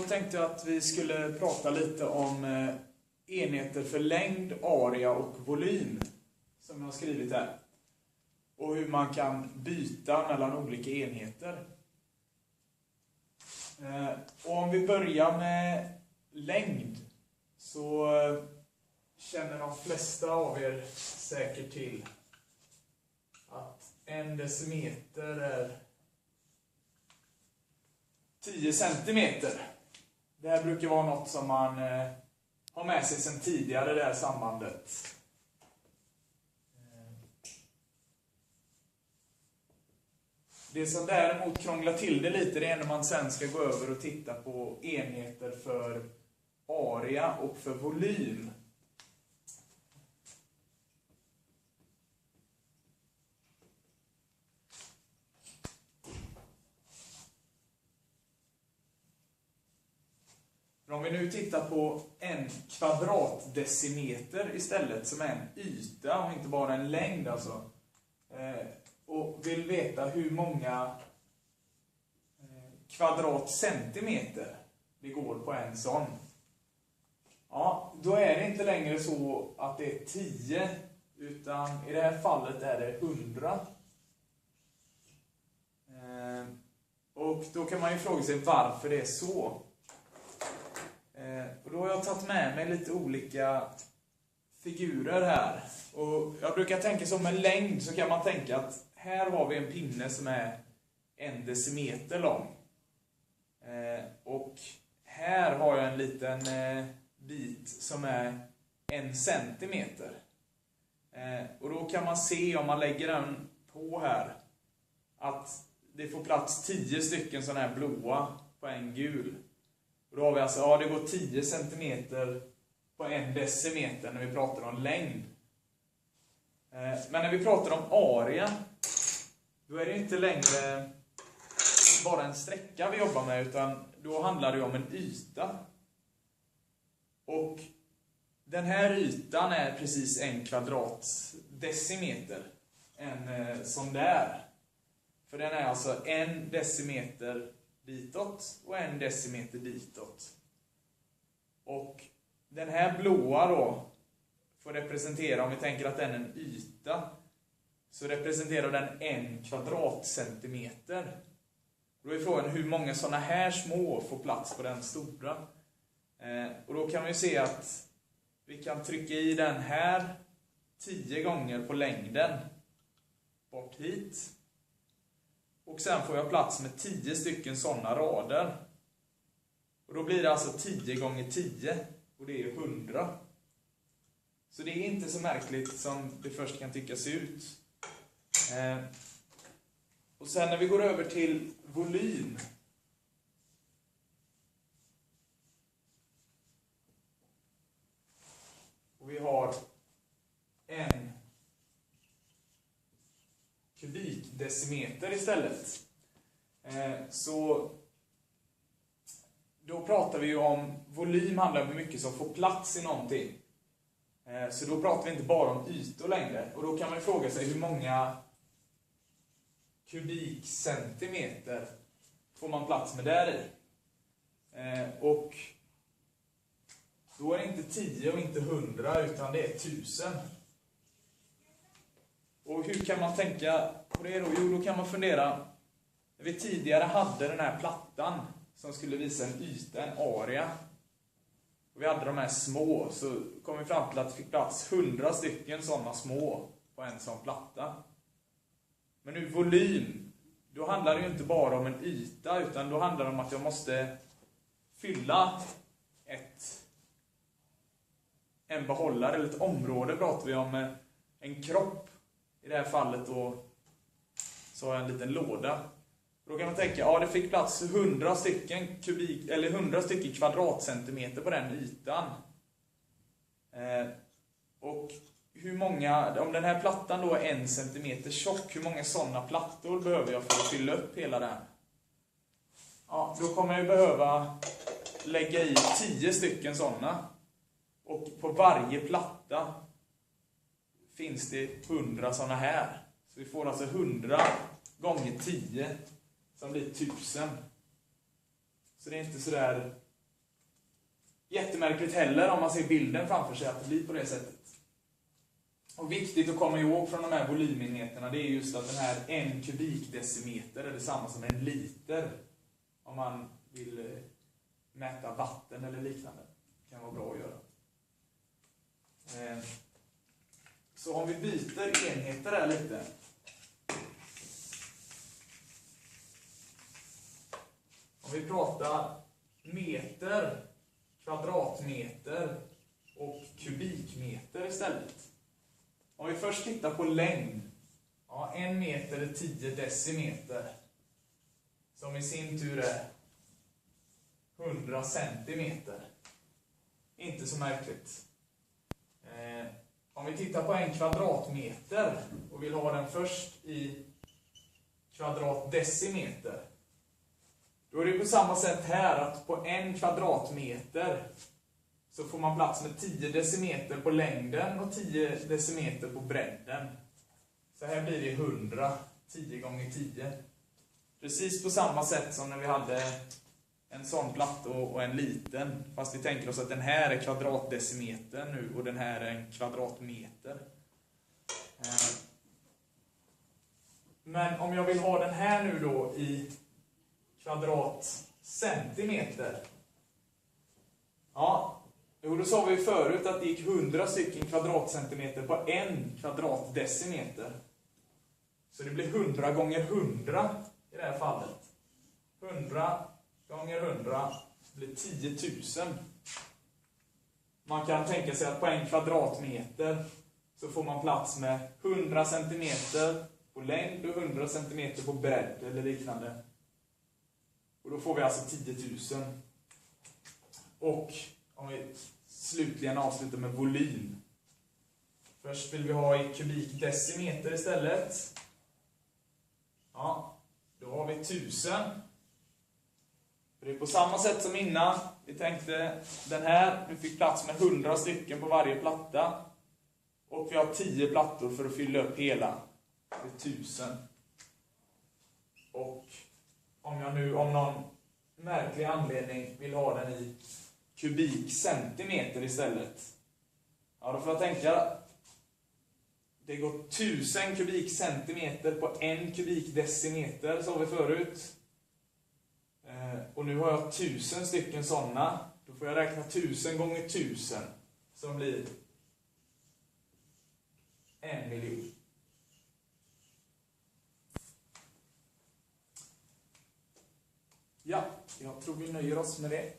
tänkte jag att vi skulle prata lite om enheter för längd, area och volym, som jag har skrivit här. Och hur man kan byta mellan olika enheter. Och om vi börjar med längd, så känner de flesta av er säkert till att 1 decimeter är 10 centimeter. Det här brukar vara något som man har med sig sedan tidigare, det här sambandet. Det som däremot krånglar till det lite, det är när man sen ska gå över och titta på enheter för area och för volym. Om vi nu tittar på en kvadratdecimeter istället, som är en yta och inte bara en längd alltså. Och vill veta hur många kvadratcentimeter det går på en sån. Ja, då är det inte längre så att det är 10, utan i det här fallet är det 100. Och då kan man ju fråga sig varför det är så. Och då har jag tagit med mig lite olika figurer här. Och jag brukar tänka som en längd, så kan man tänka att här har vi en pinne som är 1 decimeter lång. Och här har jag en liten bit som är 1 centimeter. Och då kan man se, om man lägger den på här, att det får plats 10 stycken sådana här blåa på en gul. Och då har vi alltså, det går 10 centimeter på 1 decimeter när vi pratar om längd. Men när vi pratar om area, då är det inte längre bara en sträcka vi jobbar med, utan då handlar det om en yta. Och den här ytan är precis 1 kvadratdecimeter. En sån där. För den är alltså 1 decimeter ditåt och 1 decimeter ditåt. Och den här blåa då får representera, om vi tänker att den är en yta, så representerar den 1 kvadratcentimeter. Då är frågan hur många sådana här små får plats på den stora. Och då kan vi se att vi kan trycka i den här 10 gånger på längden bort hit. Och sen får jag plats med 10 stycken sådana rader. Och då blir det alltså 10 gånger 10. Och det är 100. Så det är inte så märkligt som det först kan tyckas ut. Och sen när vi går över till volym. Och vi har 1 kubikdecimeter istället. Så då pratar vi ju om, volym handlar om hur mycket som får plats i någonting. Så då pratar vi inte bara om ytor längre. Och då kan man fråga sig hur många kubikcentimeter får man plats med där i. Och då är det inte 10 och inte 100, utan det är 1000. Och hur kan man tänka på det då? Jo, då kan man fundera. När vi tidigare hade den här plattan som skulle visa en yta, en area. Och vi hade de här små, så kom vi fram till att det fick plats 100 stycken sådana små på en sån platta. Men nu volym, då handlar det ju inte bara om en yta, utan då handlar det om att jag måste fylla en behållare, eller ett område. Pratar vi om en kropp. I det här fallet då, så har jag en liten låda. Då kan man tänka, det fick plats 100 stycken 100 stycken kvadratcentimeter på den ytan. Och hur många, om den här plattan då är 1 centimeter tjock, hur många sådana plattor behöver jag för att fylla upp hela den? Ja, då kommer jag behöva lägga i 10 stycken sådana. Och på varje platta finns det 100 sådana här. Så vi får alltså 100 gånger 10 som blir 1000. Så det är inte så där jättemärkligt heller om man ser bilden framför sig att det blir på det sättet. Och viktigt att komma ihåg från de här volymenheterna, det är just att den här 1 kubikdecimeter är detsamma som 1 liter. Om man vill mäta vatten eller liknande. Det kan vara bra att göra. Så om vi byter enheter här lite. Om vi pratar meter, kvadratmeter och kubikmeter istället. Om vi först tittar på längd. Ja, 1 meter är 10 decimeter. Som i sin tur är 100 centimeter. Inte så märkligt. Om vi tittar på 1 kvadratmeter och vill ha den först i kvadratdecimeter. Då är det på samma sätt här att på 1 kvadratmeter så får man plats med 10 decimeter på längden och 10 decimeter på bredden. Så här blir det 100, 10 gånger 10. Precis på samma sätt som när vi hade en sån platta och en liten. Fast vi tänker oss att den här är kvadratdecimeter nu och den här är en kvadratmeter. Men om jag vill ha den här nu då i kvadratcentimeter. Ja, då sa vi förut att det gick 100 stycken kvadratcentimeter på 1 kvadratdecimeter. Så det blir 100 gånger 100 i det här fallet. 100 gånger 100 blir 10 000. Man kan tänka sig att på 1 kvadratmeter så får man plats med 100 centimeter på längd och 100 centimeter på bredd eller liknande. Och då får vi alltså 10 000. Och om vi slutligen avslutar med volym. Först vill vi ha i kubikdecimeter istället. Ja, då har vi 1000. Det är på samma sätt som innan. Vi tänkte den här, nu fick plats med 100 stycken på varje platta. Och vi har 10 plattor för att fylla upp hela. Det är 1000. Och om jag nu av någon märklig anledning vill ha den i kubikcentimeter istället. Ja, då får jag tänka. Det går 1000 kubikcentimeter på 1 kubikdecimeter, sa vi förut. Och nu har jag 1000 stycken sådana. Då får jag räkna 1000 gånger 1000. Som blir 1 miljon. Ja, jag tror vi nöjer oss med det.